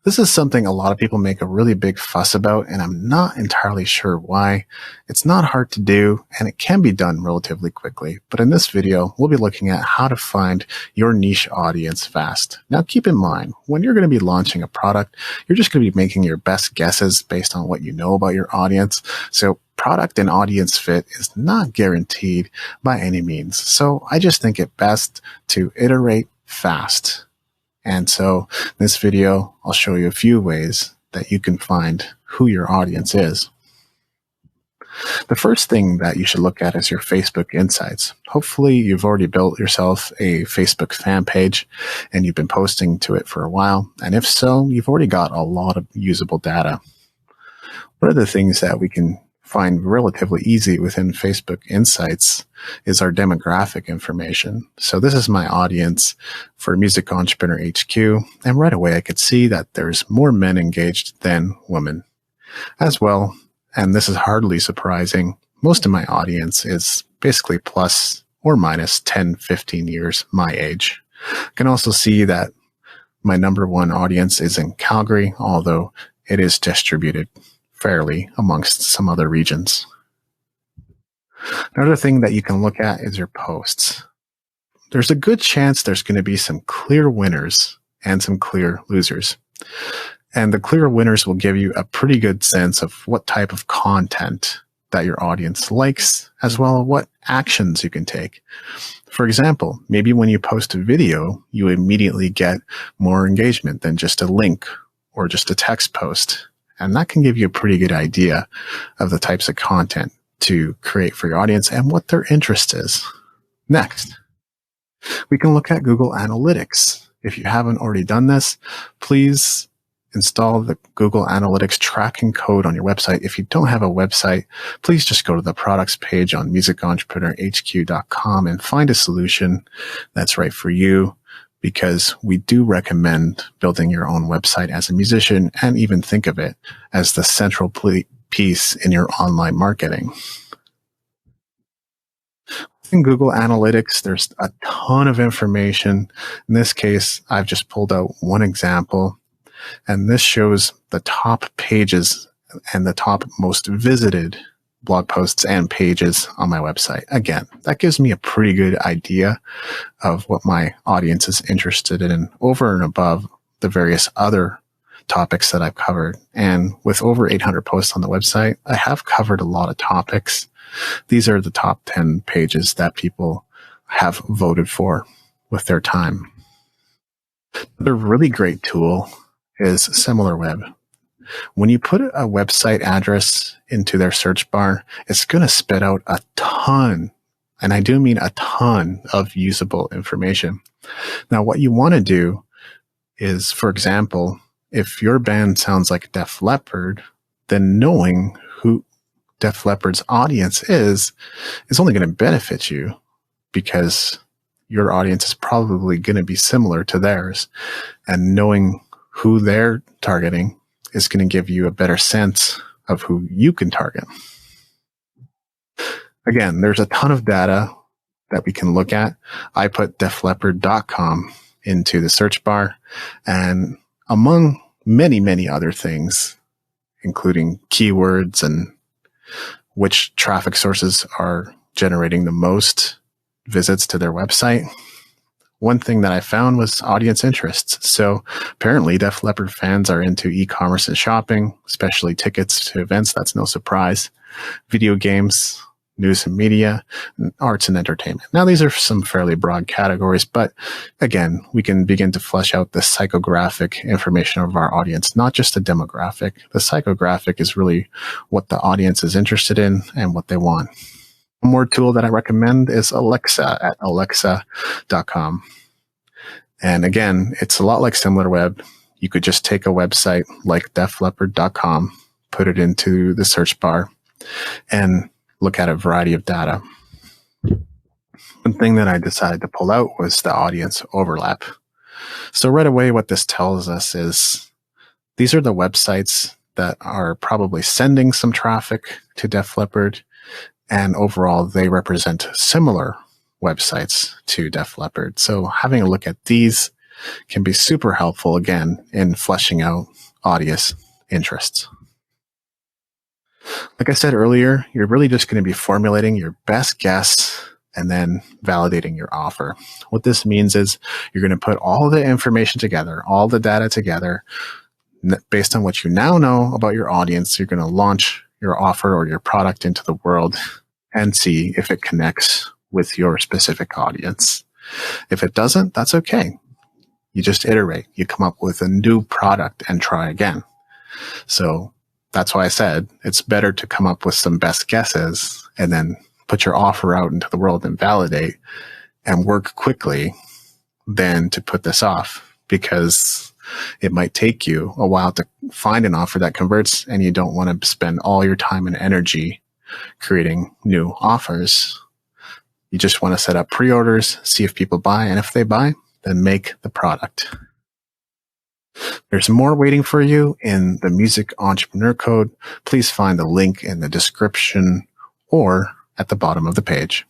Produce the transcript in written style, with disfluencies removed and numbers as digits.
This is something a lot of people make a really big fuss about, and I'm not entirely sure why. It's not hard to do, and it can be done relatively quickly. But in this video, we'll be looking at how to find your niche audience fast. Now, keep in mind, when you're going to be launching a product, you're just going to be making your best guesses based on what you know about your audience. So product and audience fit is not guaranteed by any means. So I just think it best to iterate fast. And so in this video, I'll show you a few ways that you can find who your audience is. The first thing that you should look at is your Facebook Insights. Hopefully you've already built yourself a Facebook fan page and you've been posting to it for a while. And if so, you've already got a lot of usable data. One of the things that we can find relatively easy within Facebook Insights is our demographic information. So this is my audience for Music Entrepreneur HQ, and right away I could see that there's more men engaged than women. As well, and this is hardly surprising, most of my audience is basically plus or minus 10, 15 years my age. I can also see that my number one audience is in Calgary, although it is distributed fairly amongst some other regions. Another thing that you can look at is your posts. There's a good chance there's going to be some clear winners and some clear losers. And the clear winners will give you a pretty good sense of what type of content that your audience likes, as well as what actions you can take. For example, maybe when you post a video, you immediately get more engagement than just a link or just a text post. And that can give you a pretty good idea of the types of content to create for your audience and what their interest is. Next, we can look at Google Analytics. If you haven't already done this, please install the Google Analytics tracking code on your website. If you don't have a website, please just go to the products page on musicentrepreneurhq.com and find a solution that's right for you, because we do recommend building your own website as a musician and even think of it as the central piece in your online marketing. In Google Analytics, there's a ton of information. In this case, I've just pulled out one example, and this shows the top pages and the top most visited blog posts and pages on my website. Again, that gives me a pretty good idea of what my audience is interested in over and above the various other topics that I've covered. And with over 800 posts on the website, I have covered a lot of topics. These are the top 10 pages that people have voted for with their time. Another really great tool is SimilarWeb. When you put a website address into their search bar, it's going to spit out a ton, and I do mean a ton, of usable information. Now, what you want to do is, for example, if your band sounds like Def Leppard, then knowing who Def Leppard's audience is only going to benefit you, because your audience is probably going to be similar to theirs, and knowing who they're targeting is going to give you a better sense of who you can target. Again, there's a ton of data that we can look at. I put defleppard.com into the search bar, and among many, many other things, including keywords and which traffic sources are generating the most visits to their website, one thing that I found was audience interests. So apparently Def Leppard fans are into e-commerce and shopping, especially tickets to events. That's no surprise. Video games, news and media, and arts and entertainment. Now, these are some fairly broad categories, but again, we can begin to flesh out the psychographic information of our audience, not just the demographic. The psychographic is really what the audience is interested in and what they want. One more tool that I recommend is Alexa at alexa.com. And again, it's a lot like SimilarWeb. You could just take a website like defleppard.com, put it into the search bar, and look at a variety of data. One thing that I decided to pull out was the audience overlap. So right away, what this tells us is these are the websites that are probably sending some traffic to Def Leppard, and overall, they represent similar websites to Def Leppard. So having a look at these can be super helpful, again, in fleshing out audience interests. Like I said earlier, you're really just going to be formulating your best guess and then validating your offer. What this means is you're going to put all the information together, all the data together. Based on what you now know about your audience, you're going to launch your offer or your product into the world and see if it connects with your specific audience. If it doesn't, that's okay. You just iterate. You come up with a new product and try again. So that's why I said it's better to come up with some best guesses and then put your offer out into the world and validate and work quickly than to put this off, because it might take you a while to find an offer that converts, and you don't want to spend all your time and energy creating new offers. You just want to set up pre-orders, see if people buy, and if they buy, then make the product. There's more waiting for you in the Music Entrepreneur Code. Please find the link in the description or at the bottom of the page.